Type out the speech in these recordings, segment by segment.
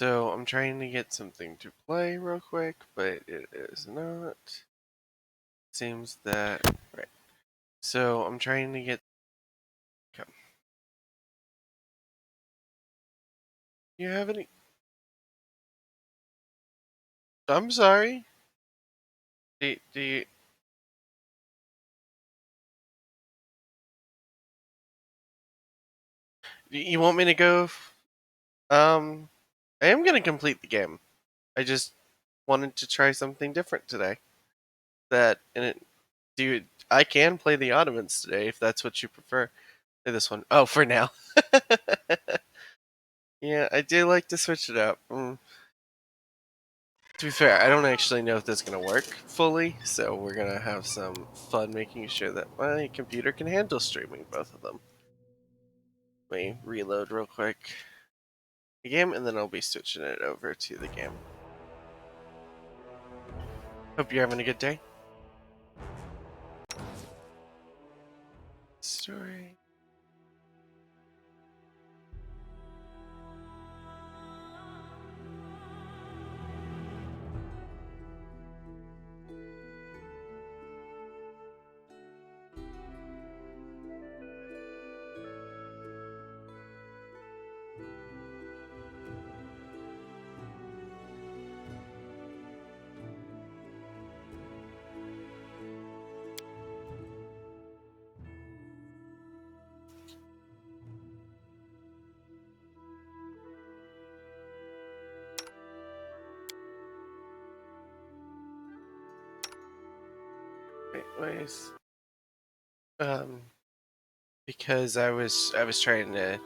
So I'm trying to get something to play real quick, but it is not. Seems that right. So I'm trying to get. Come. You have any? I'm sorry. Do you want me to go? I am gonna complete the game. I just wanted to try something different today. That and it. Do I can play the Ottomans today if that's what you prefer. Play this one. Oh, for now. Yeah, I do like to switch it up. To be fair, I don't actually know if this is going to work fully, so we're going to have some fun making sure that my computer can handle streaming both of them. Let me reload real quick the game, and then I'll be switching it over to the game. Hope you're having a good day. Story. Anyways, um, because I was trying to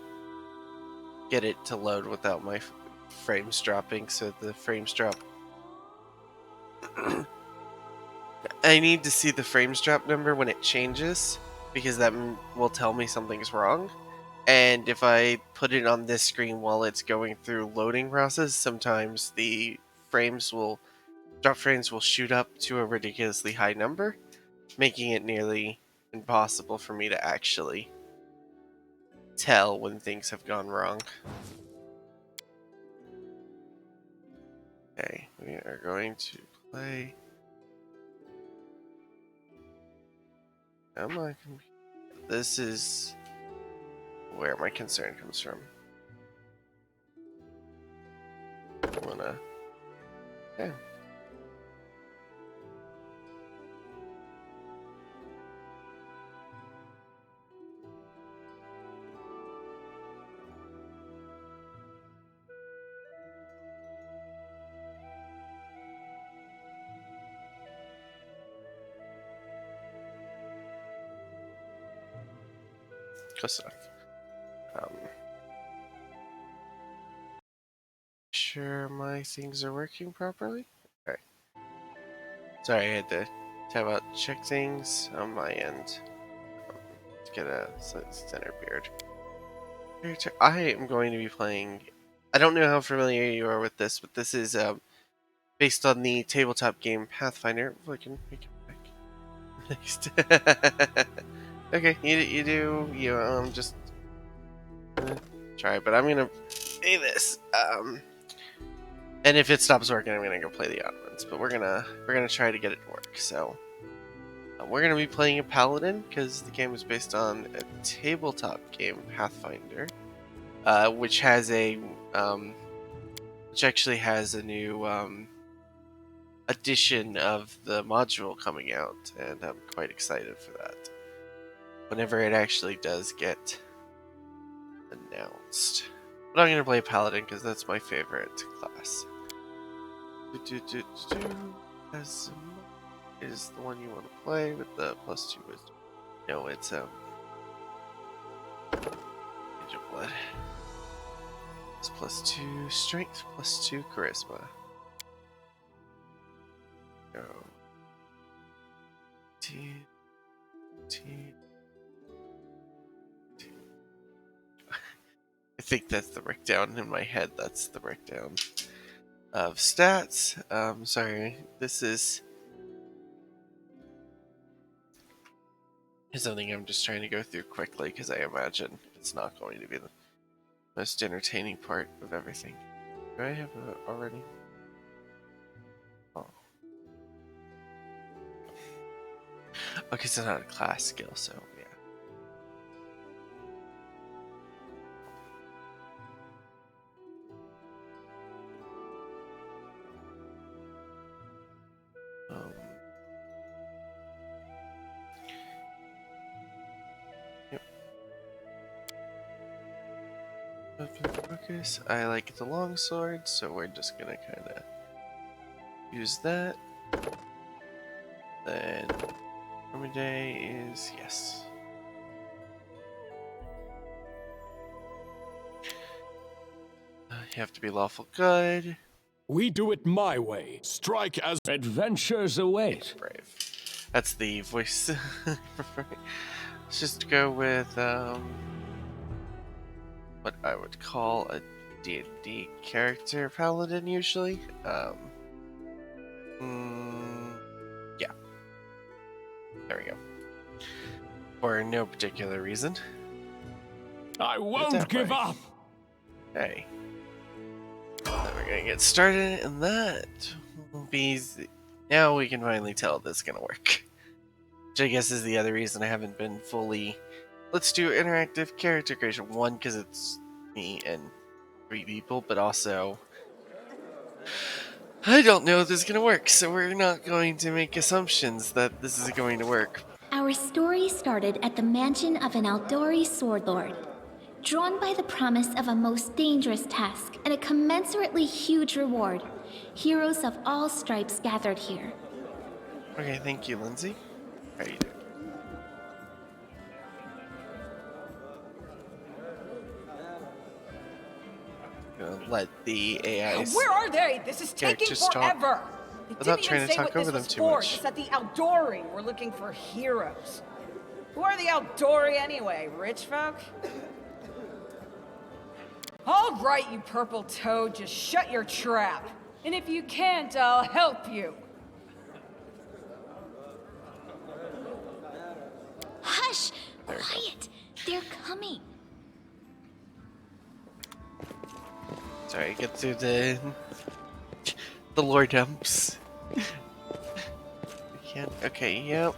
get it to load without my frames dropping, so the frames drop. I need to see the frames drop number when it changes because that will tell me something's wrong. And if I put it on this screen while it's going through loading process, sometimes the drop frames will shoot up to a ridiculously high number, making it nearly impossible for me to actually tell when things have gone wrong. Okay, we are going to play. This is where my concern comes from. I wanna. Yeah. Close enough. Sure my things are working properly. Okay. Sorry, I had to tab out check things on my end. To get a center beard. I am going to be playing. I don't know how familiar you are with this, but this is based on the tabletop game Pathfinder. If I can make it back. Next. Okay, you do just try, but I'm gonna play this. And if it stops working, I'm gonna go play the Ottomans. But we're gonna try to get it to work. So we're gonna be playing a Paladin because the game is based on a tabletop game, Pathfinder, which has which actually has a new edition of the module coming out, and I'm quite excited for that. Whenever it actually does get announced. But I'm gonna play Paladin because that's my favorite class. As is the one you want to play with the +2 wisdom. No, it's Angel Blood. It's +2 strength, +2 charisma. Go. T. I think that's the breakdown in my head. That's the breakdown of stats. Sorry, this is something I'm just trying to go through quickly because I imagine it's not going to be the most entertaining part of everything. Do I have it already? Oh. Okay, so not a class skill, so yeah. Yep. Focus. I like the longsword, so we're just gonna kind of use that. Then Day is yes. You have to be lawful good. We do it my way. Strike as adventures await. Brave. That's the voice. Let's just go with what I would call a D&D character paladin usually. Yeah. There we go. For no particular reason. I won't give up. Hey. Then we're gonna get started, and that will be. Now we can finally tell if this is gonna work. Which I guess is the other reason I haven't been fully. Let's do interactive character creation. One, because it's me and 3 people, but also I don't know if this is gonna work, so we're not going to make assumptions that this is going to work. Our story started at the mansion of an Aldori sword lord. Drawn by the promise of a most dangerous task and a commensurately huge reward, heroes of all stripes gathered here. Okay, thank you, Lindsay. How are you doing? Gonna let the AIs. Where are they? This is taking forever. They Without didn't trying even to say talk what over this them was too for. much. It's at the Aldori. We're looking for heroes. Who are the Aldori anyway? Rich folk? All right, you purple toad, just shut your trap. And if you can't, I'll help you. Hush! Quiet! They're coming. Sorry, get through the lore dumps. Can't. Okay, yep.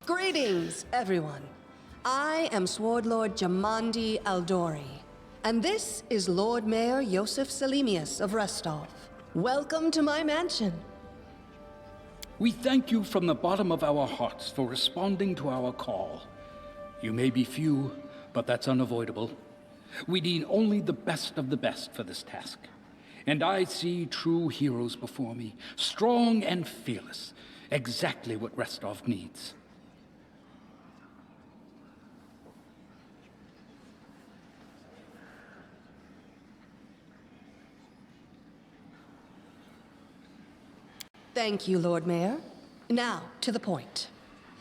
Greetings, everyone. I am Sword Lord Jamandi Aldori, and this is Lord Mayor Yosef Salimius of Restov. Welcome to my mansion. We thank you from the bottom of our hearts for responding to our call. You may be few, but that's unavoidable. We need only the best of the best for this task. And I see true heroes before me, strong and fearless, exactly what Restov needs. Thank you, Lord Mayor. Now, to the point.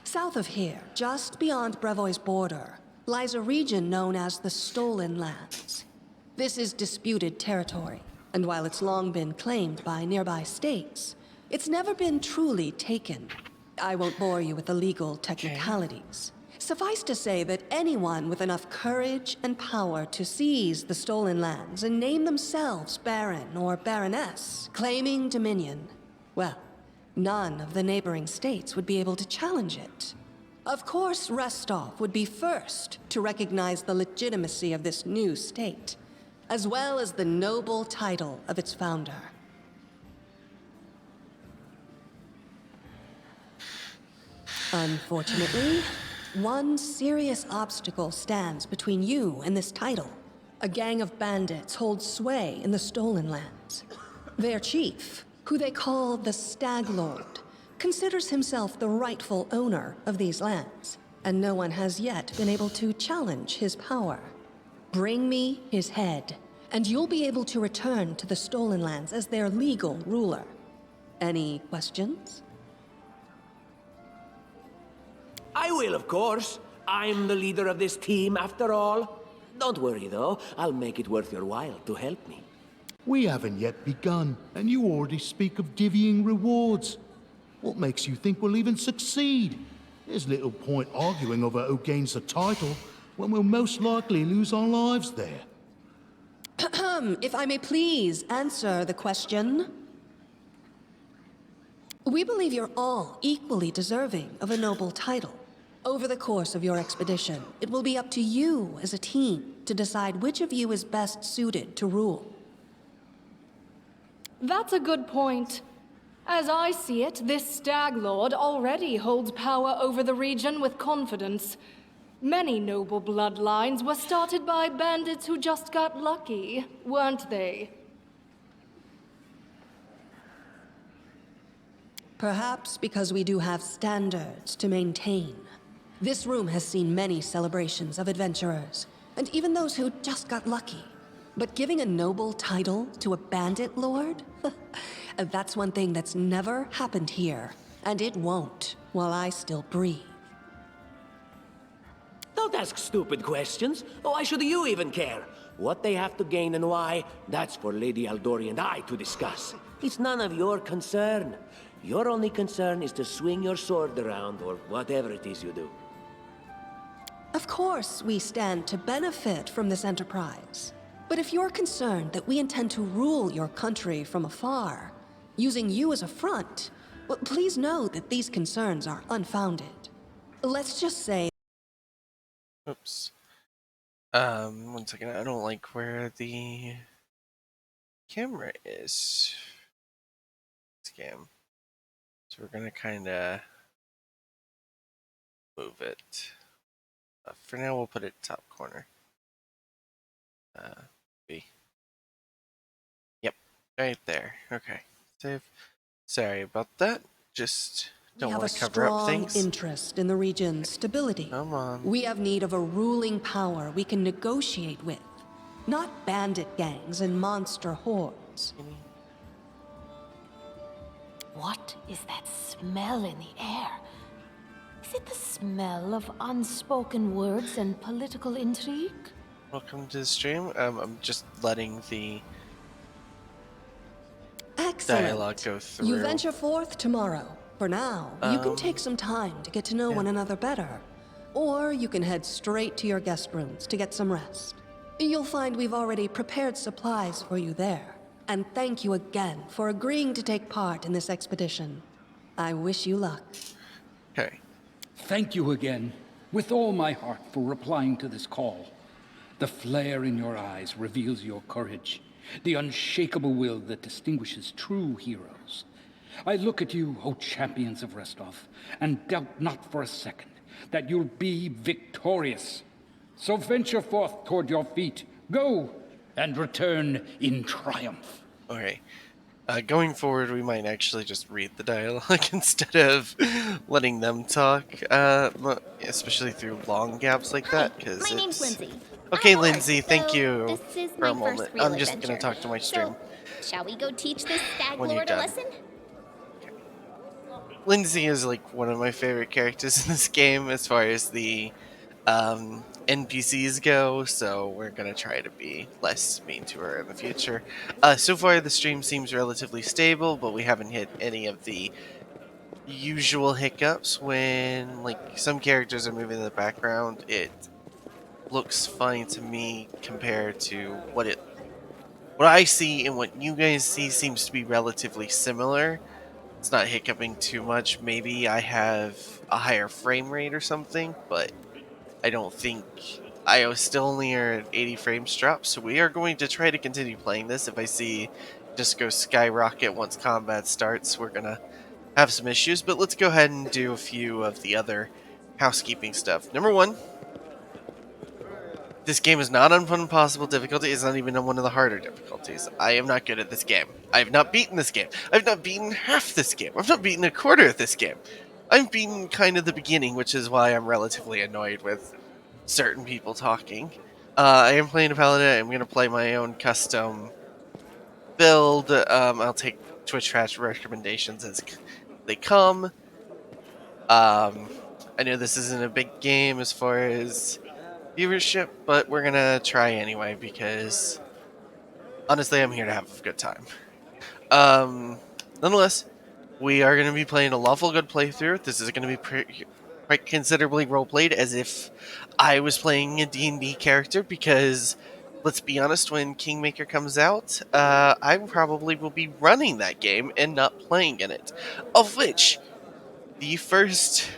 South of here, just beyond Brevoy's border, lies a region known as the Stolen Lands. This is disputed territory, and while it's long been claimed by nearby states, it's never been truly taken. I won't bore you with the legal technicalities. Suffice to say that anyone with enough courage and power to seize the Stolen Lands and name themselves Baron or Baroness, claiming dominion, well, none of the neighboring states would be able to challenge it. Of course, Restov would be first to recognize the legitimacy of this new state, as well as the noble title of its founder. Unfortunately, one serious obstacle stands between you and this title. A gang of bandits holds sway in the Stolen Lands. Their chief, who they call the Stag Lord, considers himself the rightful owner of these lands, and no one has yet been able to challenge his power. Bring me his head, and you'll be able to return to the Stolen Lands as their legal ruler. Any questions? I will, of course. I'm the leader of this team, after all. Don't worry, though. I'll make it worth your while to help me. We haven't yet begun, and you already speak of divvying rewards. What makes you think we'll even succeed? There's little point arguing over who gains the title. when we'll most likely lose our lives there? If I may please answer the question. We believe you're all equally deserving of a noble title. Over the course of your expedition, it will be up to you as a team to decide which of you is best suited to rule. That's a good point. As I see it, this Stag Lord already holds power over the region with confidence. Many noble bloodlines were started by bandits who just got lucky, weren't they? Perhaps because we do have standards to maintain. This room has seen many celebrations of adventurers, and even those who just got lucky. But giving a noble title to a bandit lord? That's one thing that's never happened here, and it won't while I still breathe. Don't ask stupid questions. Why should you even care? What they have to gain and why, that's for Lady Aldori and I to discuss. It's none of your concern. Your only concern is to swing your sword around, or whatever it is you do. Of course, we stand to benefit from this enterprise. But if you're concerned that we intend to rule your country from afar, using you as a front, well, please know that these concerns are unfounded. Let's just say... Oops. 1 second. I don't like where the camera is. Scam. So we're gonna kind of move it. For now, we'll put it top corner. B. Yep, right there. Okay, save. Sorry about that. Just don't want to cover up things. We have a strong interest in the region's stability. Come on. We have need of a ruling power we can negotiate with, not bandit gangs and monster hordes. What is that smell in the air? Is it the smell of unspoken words and political intrigue? Welcome to the stream. I'm just letting the Excellent. dialogue go through. You venture forth tomorrow. For now, you can take some time to get to know one another better. Or you can head straight to your guest rooms to get some rest. You'll find we've already prepared supplies for you there. And thank you again for agreeing to take part in this expedition. I wish you luck. Okay. Thank you again, with all my heart, for replying to this call. The flare in your eyes reveals your courage, the unshakable will that distinguishes true heroes. I look at you, O champions of Restov, and doubt not for a second that you'll be victorious. So venture forth toward your feet, go, and return in triumph. Okay. Going forward, we might actually just read the dialogue instead of letting them talk, especially through long gaps like that, because My name's Lindsay. Okay, I'm bored, Lindsay, thank so you This is for my a first moment. real I'm just adventure. gonna talk to my stream. So, shall we go teach this stag When you're lord a done. lesson? Lindsay is like one of my favorite characters in this game as far as the NPCs go, so we're gonna try to be less mean to her in the future. So far, the stream seems relatively stable, but we haven't hit any of the usual hiccups when, like, some characters are moving in the background. It looks fine to me compared to what I see and what you guys see seems to be relatively similar. It's not hiccuping too much. Maybe I have a higher frame rate or something, but I don't think I still only are at 80 frames drop, so we are going to try to continue playing this. If I see just go skyrocket once combat starts, we're gonna have some issues, but let's go ahead and do a few of the other housekeeping stuff. Number one, this game is not on impossible difficulty. It's not even on one of the harder difficulties. I am not good at this game. I have not beaten this game. I've not beaten half this game. I've not beaten a quarter of this game. I've beaten kind of the beginning, which is why I'm relatively annoyed with certain people talking. I am playing a Paladin. I'm going to play my own custom build. I'll take Twitch chat recommendations as they come. I know this isn't a big game as far as viewership, but we're gonna try anyway because honestly I'm here to have a good time. Nonetheless, we are going to be playing a lawful good playthrough. This is going to be quite considerably roleplayed as if I was playing a D&D character, because let's be honest, when Kingmaker comes out, I probably will be running that game and not playing in it. Of which, the first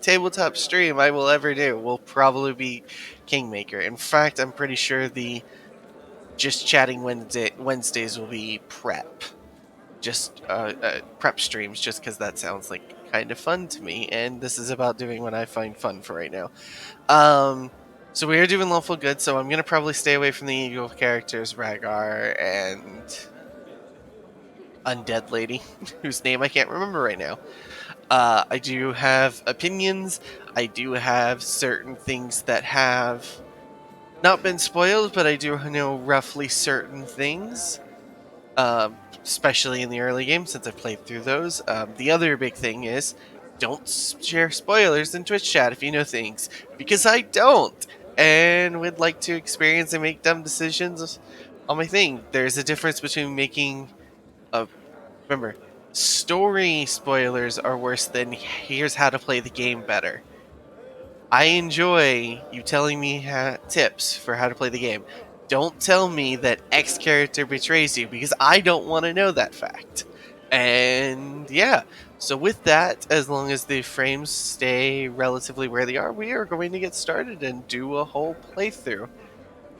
tabletop stream I will ever do will probably be Kingmaker. In fact, I'm pretty sure the Just Chatting Wednesdays will be prep. Just prep streams, just because that sounds like kind of fun to me, and this is about doing what I find fun for right now. So we are doing lawful good, so I'm gonna probably stay away from the evil characters, Rhaegar and Undead Lady, whose name I can't remember right now. I do have opinions. I do have certain things that have not been spoiled, but I do know roughly certain things. Especially in the early game, since I played through those. The other big thing is, don't share spoilers in Twitch chat if you know things, because I don't, and would like to experience and make dumb decisions on my thing. There's a difference between making a... Remember, story spoilers are worse than here's how to play the game better. I enjoy you telling me tips for how to play the game. Don't tell me that X character betrays you, because I don't want to know that fact. And yeah, so with that, as long as the frames stay relatively where they are, we are going to get started and do a whole playthrough.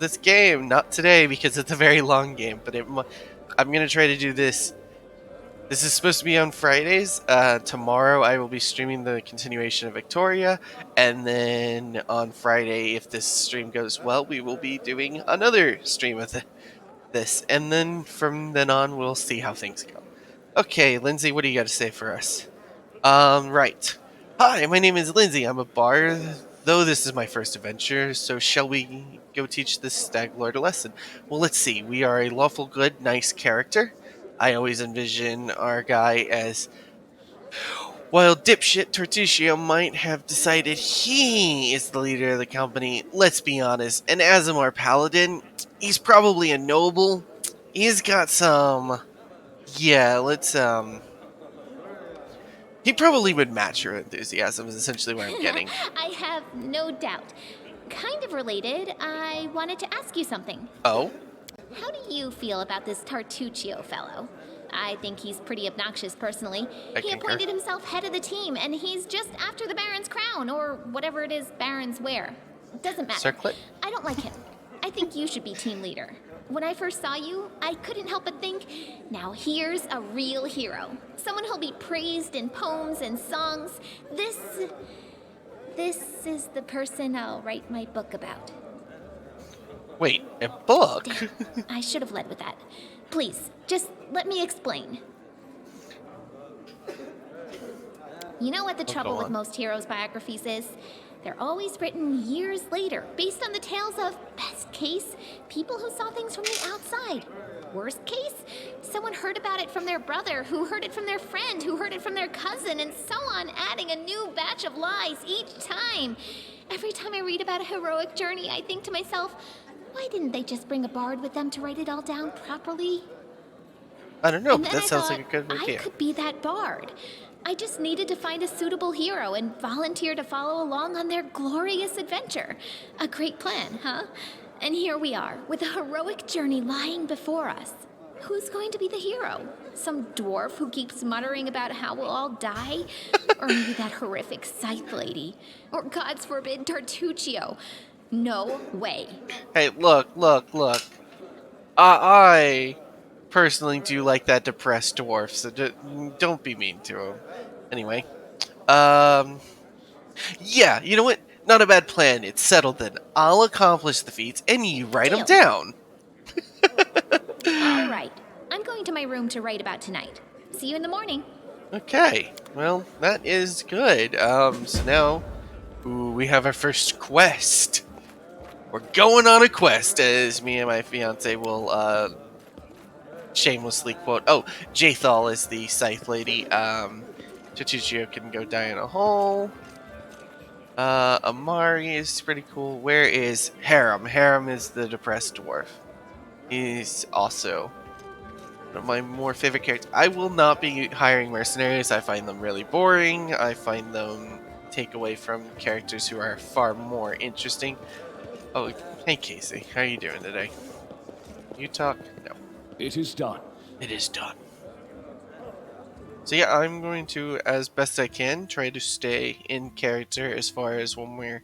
This game, not today because it's a very long game, but I'm going to try to do this. This is supposed to be on Fridays. Tomorrow I will be streaming the continuation of Victoria, and then on Friday, if this stream goes well, we will be doing another stream of this, and then from then on, we'll see how things go. Okay, Lindsay, what do you got to say for us? Right. Hi, my name is Lindsay. I'm a bard, though this is my first adventure, so shall we go teach this stag lord a lesson? Well, let's see. We are a lawful good, nice character. I always envision our guy as, while dipshit Tortutio might have decided he is the leader of the company, let's be honest, an Azamar Paladin, he's probably a noble. He's got some... Yeah, he probably would match your enthusiasm, is essentially what I'm getting. I have no doubt. Kind of related, I wanted to ask you something. Oh? How do you feel about this Tartuccio fellow? I think he's pretty obnoxious personally. He appointed himself head of the team, and he's just after the Baron's crown, or whatever it is Barons wear. Doesn't matter. Circlet? I don't like him. I think you should be team leader. When I first saw you, I couldn't help but think, now here's a real hero. Someone who'll be praised in poems and songs. This is the person I'll write my book about. Wait, a book? Damn, I should have led with that. Please, just let me explain. You know what the trouble with most heroes' biographies is? They're always written years later, based on the tales of, best case, people who saw things from the outside. Worst case, someone heard about it from their brother, who heard it from their friend, who heard it from their cousin, and so on, adding a new batch of lies each time. Every time I read about a heroic journey, I think to myself, why didn't they just bring a bard with them to write it all down properly? I don't know, but that sounds like a good idea. I could be that bard. I just needed to find a suitable hero and volunteer to follow along on their glorious adventure. A great plan, huh? And here we are, with a heroic journey lying before us. Who's going to be the hero? Some dwarf who keeps muttering about how we'll all die? Or maybe that horrific scythe lady? Or, God's forbid, Tartuccio? No way. Hey, look. I personally do like that depressed dwarf, so don't be mean to him. Anyway, yeah, you know what? Not a bad plan. It's settled then. I'll accomplish the feats, and you write them down. All right. I'm going to my room to write about tonight. See you in the morning. Okay. Well, that is good. So now, we have our first quest. We're going on a quest, as me and my fiance will, shamelessly quote. Oh, Jathal is the scythe lady. Tortutcio can go die in a hole. Amari is pretty cool. Where is Harem? Harem is the depressed dwarf. He's also one of my more favorite characters. I will not be hiring mercenaries. I find them really boring. I find them take away from characters who are far more interesting. Oh, hey Casey, how are you doing today? You talk? No. It is done. It is done. So yeah, I'm going to, as best I can, try to stay in character as far as when we're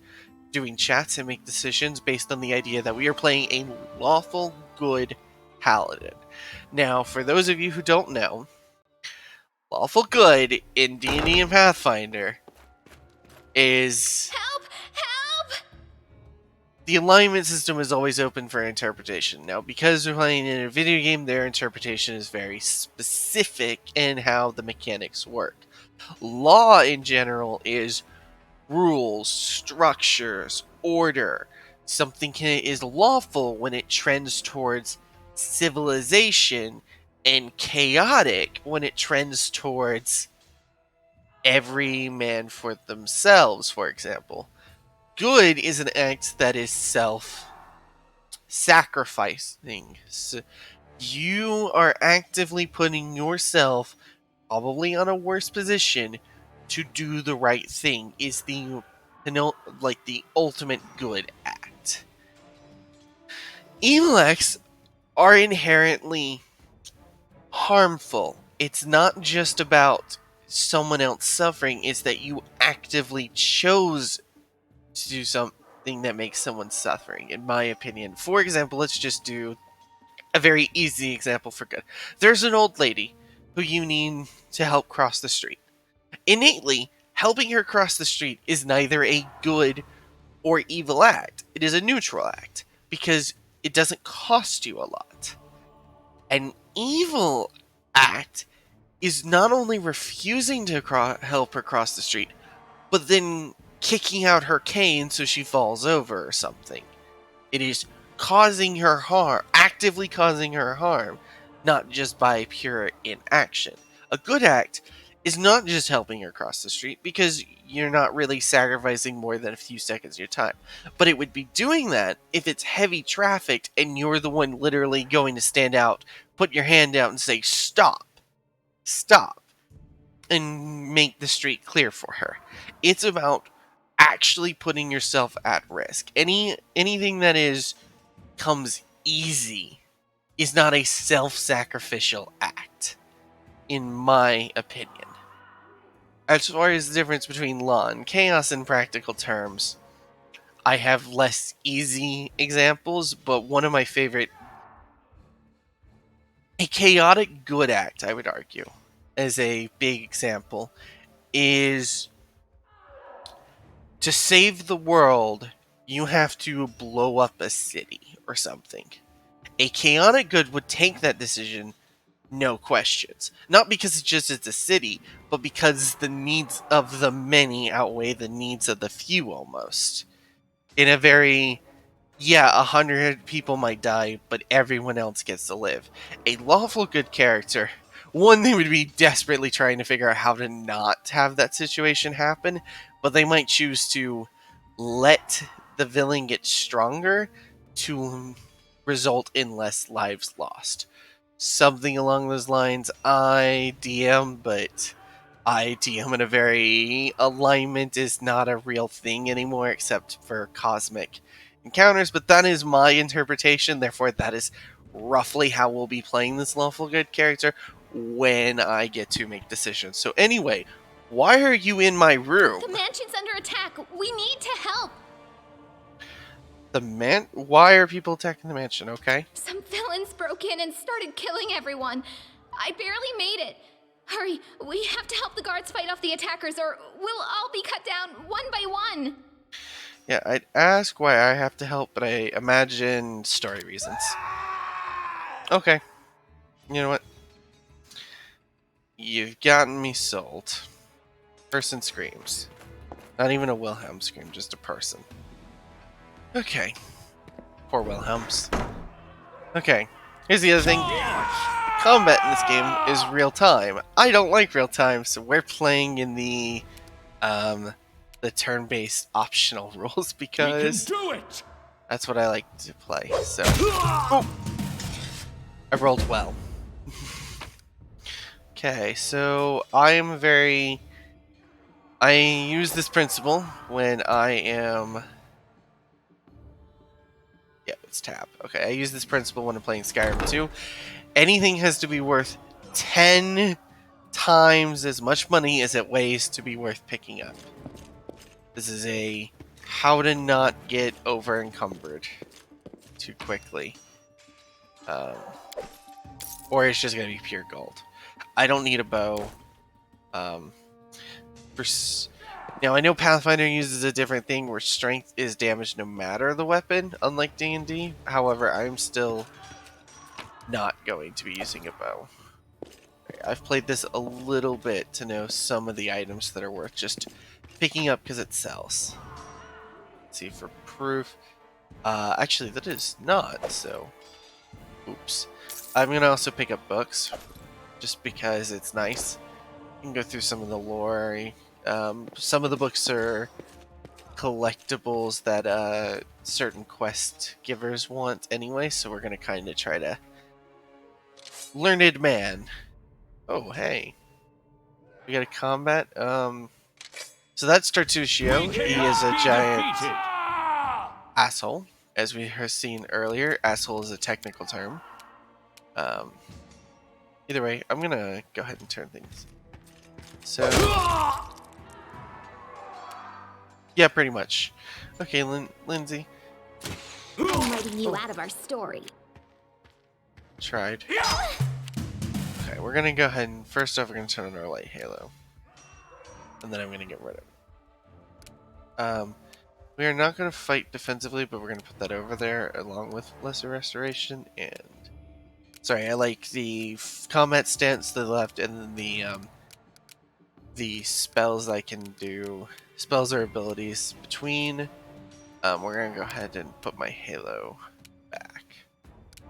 doing chats and make decisions based on the idea that we are playing a lawful good paladin. Now, for those of you who don't know, lawful good in D&D and Pathfinder is... Help! Help! The alignment system is always open for interpretation. Now, because we're playing in a video game, their interpretation is very specific in how the mechanics work. Law, in general, is rules, structures, order. Something is lawful when it trends towards civilization, and chaotic when it trends towards every man for themselves, for example. Good is an act that is self-sacrificing. So you are actively putting yourself probably on a worse position to do the right thing. Is the the ultimate good act. Evil acts are inherently harmful. It's not just about someone else suffering, it's that you actively chose to do something that makes someone suffering, in my opinion. For example, let's just do a very easy example for good. There's an old lady who you need to help cross the street. Innately, helping her cross the street is neither a good or evil act. It is a neutral act, because it doesn't cost you a lot. An evil act is not only refusing to help her cross the street, but then kicking out her cane so she falls over or something. It is causing her harm, actively causing her harm, not just by pure inaction. A good act is not just helping her cross the street, because you're not really sacrificing more than a few seconds of your time. But it would be doing that if it's heavy trafficked and you're the one literally going to stand out, put your hand out and say, stop, and make the street clear for her. It's about actually putting yourself at risk. Anything that comes easy is not a self-sacrificial act, in my opinion. As far as the difference between law and chaos in practical terms, I have less easy examples, but one of my favorite... A chaotic good act, I would argue, as a big example, is to save the world, you have to blow up a city or something. A chaotic good would take that decision, no questions. Not because it's a city, but because the needs of the many outweigh the needs of the few, almost. In a very, 100 people might die, but everyone else gets to live. A lawful good character, one, they would be desperately trying to figure out how to not have that situation happen, but they might choose to let the villain get stronger to result in less lives lost. Something along those lines. I DM, but I DM in a very... Alignment is not a real thing anymore, except for cosmic encounters, but that is my interpretation, therefore that is roughly how we'll be playing this lawful good character when I get to make decisions. So anyway, why are you in my room? The mansion's under attack. We need to help. Why are people attacking the mansion, okay? Some villains broke in and started killing everyone. I barely made it. Hurry, we have to help the guards fight off the attackers, or we'll all be cut down one by one. Yeah, I'd ask why I have to help, but I imagine story reasons. Okay. You know what? You've gotten me sold. Person screams. Not even a Wilhelm scream, just a person. Okay. Poor Wilhelms. Okay. Here's the other thing. Combat in this game is real time. I don't like real time, so we're playing in the turn-based optional rules because We can do it! that's what I like to play. So, oh, I rolled well. Okay, so I am very I use this principle when I am... Yeah, it's tab. Okay, I use this principle when I'm playing Skyrim 2. Anything has to be worth 10 times as much money as it weighs to be worth picking up. This is a how to not get over encumbered too quickly. Or it's just going to be pure gold. I don't need a bow. Now, I know Pathfinder uses a different thing where strength is damaged no matter the weapon, unlike D&D. However, I'm still not going to be using a bow. I've played this a little bit to know some of the items that are worth just picking up because it sells. Let's see, for proof. Actually, that is not, so... Oops. I'm going to also pick up books, just because it's nice. You can go through some of the lore. Some of the books are collectibles that certain quest givers want anyway, so we're going to kind of try to... Learned man. Oh, hey. We got a combat. So that's Tartuccio. He is a giant asshole. As we have seen earlier, asshole is a technical term. Either way, I'm going to go ahead and turn things. So... Yeah, pretty much. Okay, Lindsay. I'm writing you out of our story. Tried. Okay, we're gonna go ahead and first off we're gonna turn on our light halo. And then I'm gonna get rid of it. We are not gonna fight defensively, but we're gonna put that over there along with lesser restoration and sorry, I like the combat stance to the left and then the spells I can do. Spells or abilities between. We're gonna go ahead and put my halo back.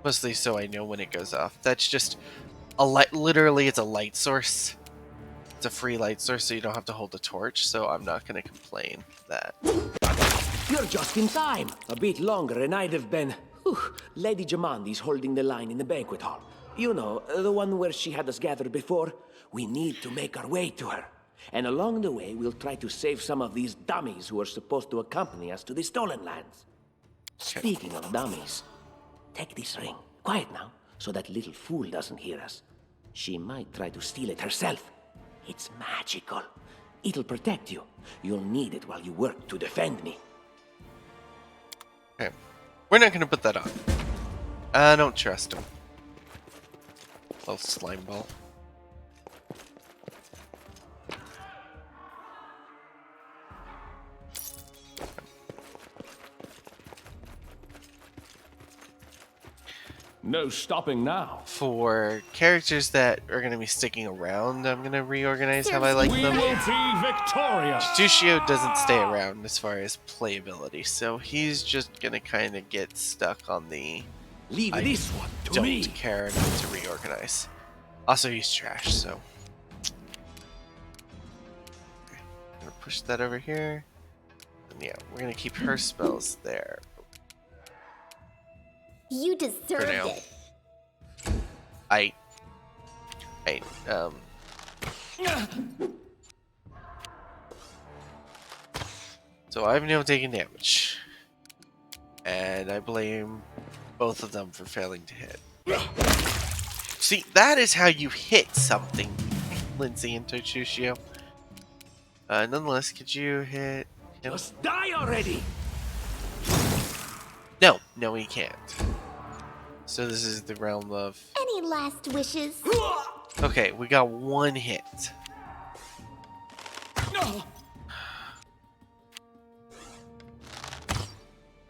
Mostly so I know when it goes off. That's just a light, literally it's a light source. It's a free light source so you don't have to hold a torch, so I'm not gonna complain that. You're just in time. A bit longer than I'd have been. Whew. Lady Jamandi's holding the line in the banquet hall. You know, the one where she had us gathered before. We need to make our way to her. And along the way, we'll try to save some of these dummies who are supposed to accompany us to the stolen lands. Speaking of dummies, take this ring. Quiet now, so that little fool doesn't hear us. She might try to steal it herself. It's magical. It'll protect you. You'll need it while you work to defend me. Okay. We're not gonna put that on. I don't trust him. Little slime ball. No stopping now. For characters that are going to be sticking around, I'm going to reorganize how I like We them. will be victorious. Tushio doesn't stay around as far as playability, so he's just going to kind of get stuck on the Leave this one to don't me. care enough to reorganize. Also, he's trash, so... Okay, I'm going to push that over here. And yeah, we're going to keep her spells there. You deserved now. it. So I've now taken damage. And I blame both of them for failing to hit. See, that is how you hit something, Lindsay and Tochushio. Nonetheless, could you hit him? Just die already! No, he can't. So this is the realm of... Any last wishes? Okay, we got one hit.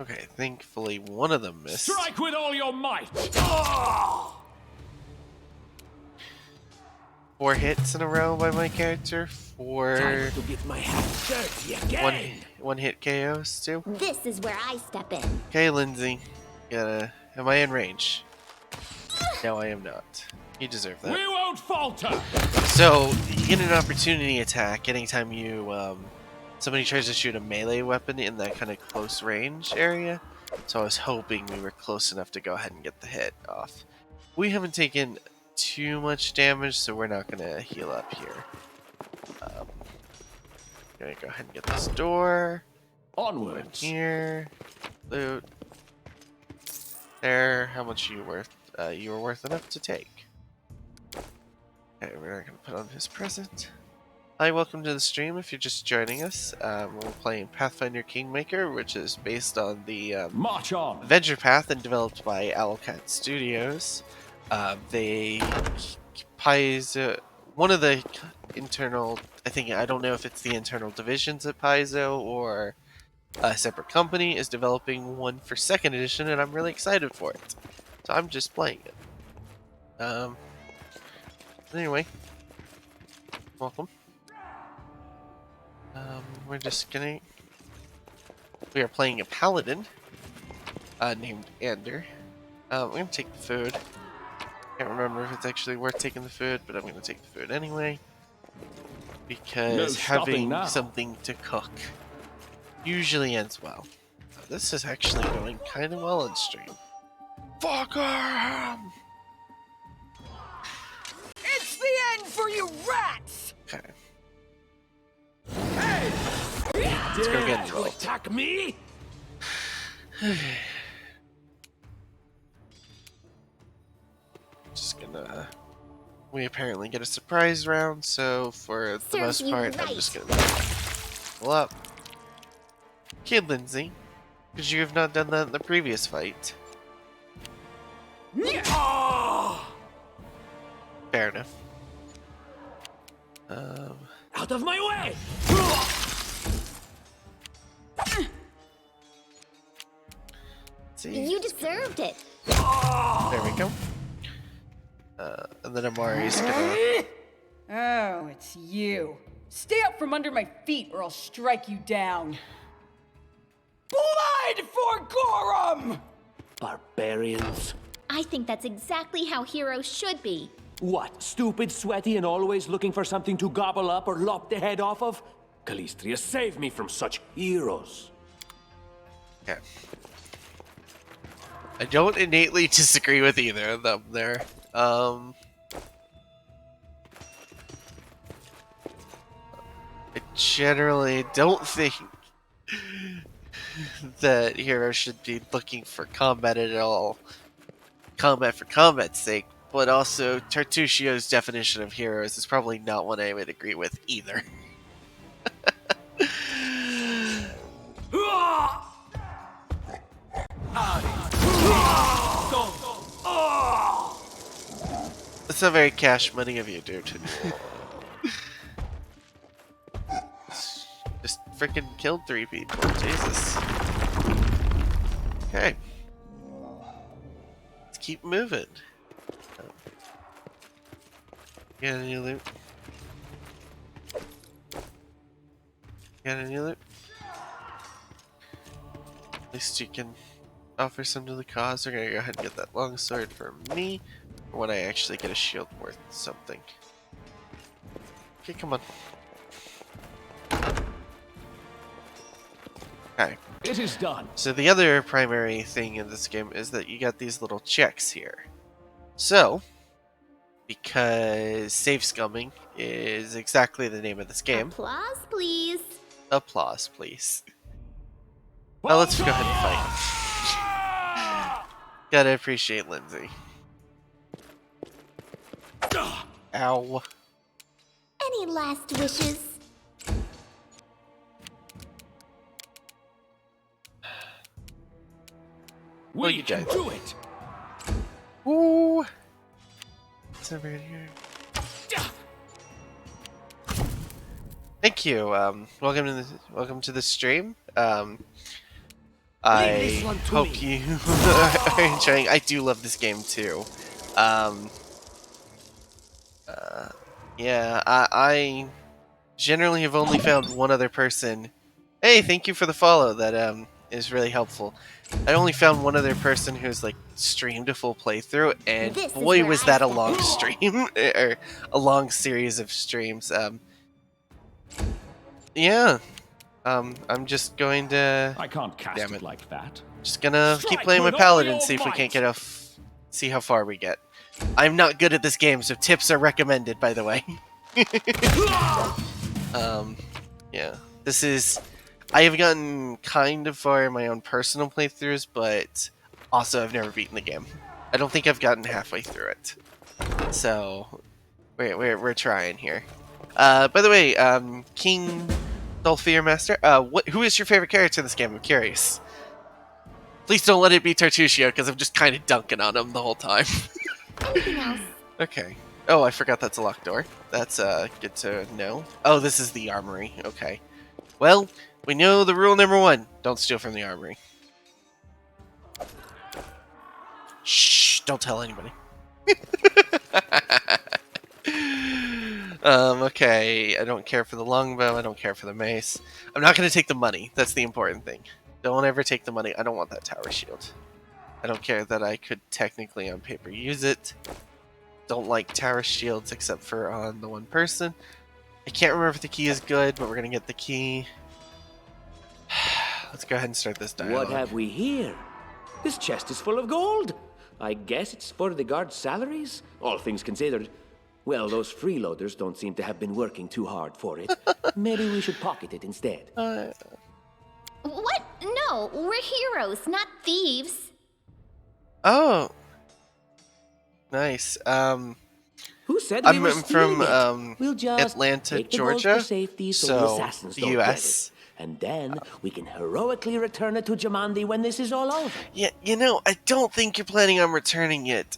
Okay, thankfully one of them missed. Strike with all your might. 4 hits in a row by my character. 4... Time to get my hand dirty again! One hit KOs too. This is where I step in. Okay, Lindsay. Am I in range? No, I am not. You deserve that. We won't falter. So, you get an opportunity attack anytime you, somebody tries to shoot a melee weapon in that kind of close range area. So I was hoping we were close enough to go ahead and get the hit off. We haven't taken too much damage, so we're not going to heal up here. Gonna go ahead and get this door. Onwards. Here. Loot. There. How much are you worth? You were worth enough to take. Okay, we're not gonna put on his present. Hi, welcome to the stream. If you're just joining us, we're playing Pathfinder Kingmaker, which is based on the March on. Adventure Path and developed by Owlcat Studios. They Paizo, one of the internal, I don't know if it's the internal divisions at Paizo or a separate company, is developing one for 2nd edition, and I'm really excited for it. So I'm just playing it. Anyway, welcome. We are playing a Paladin named Ander. I'm gonna take the food. Can't remember if it's actually worth taking the food, but I'm gonna take the food anyway. Because No stopping having now. something to cook usually ends well. This is actually going kind of well on stream. Fuck him! It's the end for you rats! Okay. Hey! Let's go get You attack me? Just gonna. We apparently get a surprise round, so for the Serves most you part, I'm right. just gonna pull up. Kid Lindsay, because you have not done that in the previous fight. Fair enough. Out of my way! See? You deserved it. There we go. And then Amari's gonna. Oh, it's you. Stay up from under my feet or I'll strike you down. Blood for Gorum! Barbarians. I think that's exactly how heroes should be. What, stupid, sweaty, and always looking for something to gobble up or lop the head off of? Calistria, save me from such heroes. Okay. I don't innately disagree with either of them there. I generally don't think that heroes should be looking for combat at all. Combat for combat's sake, but also Tartuccio's definition of heroes is probably not one I would agree with either. That's not very cash money of you, dude. Just freaking killed 3 people. Jesus. Okay. Let's keep moving. Got any loot? Got any loot? At least you can offer some to the cause. We're gonna go ahead and get that longsword for me. For when I actually get a shield worth something. Okay, come on. Okay. It is done. So the other primary thing in this game is that you got these little checks here. So, because save scumming is exactly the name of this game. Applause, please. Applause, please. Now let's go ahead and fight. Gotta appreciate Lindsay. Ow. Any last wishes? Well, We you can guys. do it. Ooh. What's over in here? Thank you. Welcome to the stream. Leave I this one to hope me. you are enjoying. I do love this game too. Yeah, I generally have only found one other person. Hey, thank you for the follow. That is really helpful. I only found one other person who's like streamed a full playthrough, and This is boy, where was I that a step long in. stream or a long series of streams. Yeah. I'm just going to. I can't cast Damn it it. like that. Just gonna keep Strike playing my with all paladin, your see if we might. can't get see how far we get. I'm not good at this game, so tips are recommended, by the way. Yeah. This is... I have gotten kind of far in my own personal playthroughs, but also I've never beaten the game. I don't think I've gotten halfway through it. So, we're trying here. By the way, King Dolphier Master, who is your favorite character in this game? I'm curious. Please don't let it be Tartuccio, because I'm just kind of dunking on him the whole time. Anything else? Okay. Oh, I forgot that's a locked door. That's good to know. Oh, this is the armory. Okay. Well, we know the rule number 1. Don't steal from the armory. Shh, don't tell anybody. Okay, I don't care for the longbow, I don't care for the mace. I'm not going to take the money, that's the important thing. Don't ever take the money, I don't want that tower shield. I don't care that I could technically on paper use it. Don't like tower shields except for on the one person. I can't remember if the key is good, but we're going to get the key. Let's go ahead and start this dialogue. What have we here? This chest is full of gold. I guess it's for the guards' salaries, all things considered. Well, those freeloaders don't seem to have been working too hard for it. Maybe we should pocket it instead. What? No, we're heroes, not thieves. Oh. Nice. Who said we I'm were from We'll just Atlanta, take the gold Georgia, for safety so the so assassins the don't U.S. get it. And then we can heroically return it to Jamandi when this is all over. Yeah, you know, I don't think you're planning on returning it.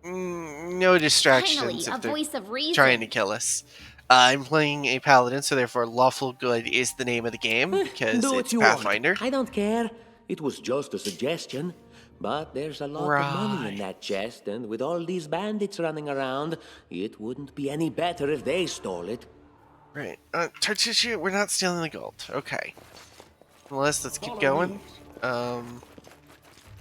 No distractions Finally, a if they're voice of reason. trying to kill us. I'm playing a paladin, so therefore lawful good is the name of the game, because Do what it's you Pathfinder. want. I don't care. It was just a suggestion. But there's a lot of money in that chest, and with all these bandits running around, it wouldn't be any better if they stole it. Right. Tartuccio, we're not stealing the gold. Okay. Let's keep going.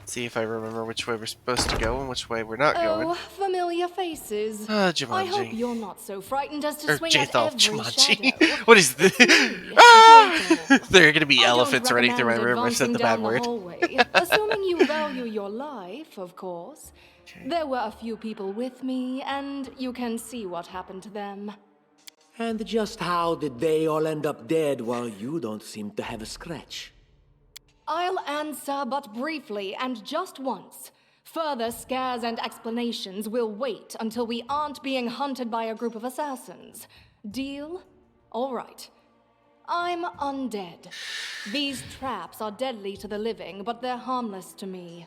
See if I remember which way we're supposed to go and which way we're not going. Oh, familiar faces. Jumanji. I hope you're not so frightened as to Or swing at Jathal, every Jumanji. shadow. What is this? There are going to be elephants running through my room. I said the bad word. Hallway, assuming you value your life, of course. Okay. There were a few people with me, and you can see what happened to them. And just how did they all end up dead while you don't seem to have a scratch? I'll answer but briefly and just once. Further scares and explanations will wait until we aren't being hunted by a group of assassins. Deal? All right. I'm undead. These traps are deadly to the living, but they're harmless to me.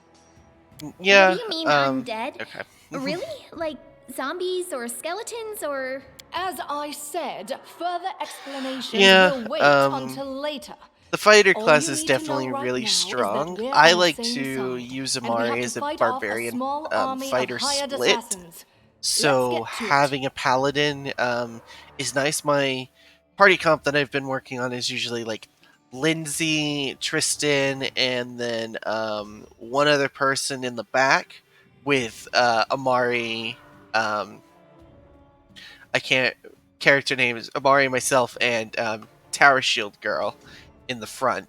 Yeah. What do you mean undead? Okay. Really? Like zombies or skeletons or... As I said, further explanations Yeah, will wait until later. The fighter All class you is need to know definitely right really now is that strong. we're I on the like same to side, use and we have Amari to as a fight off barbarian small army of fighter hired split. assassins. So Let's get to it. having a paladin is nice. My party comp that I've been working on is usually like Lindsay, Tristan, and then one other person in the back with Amari. I can't. Character name is Amari, myself, and Tower Shield Girl in the front.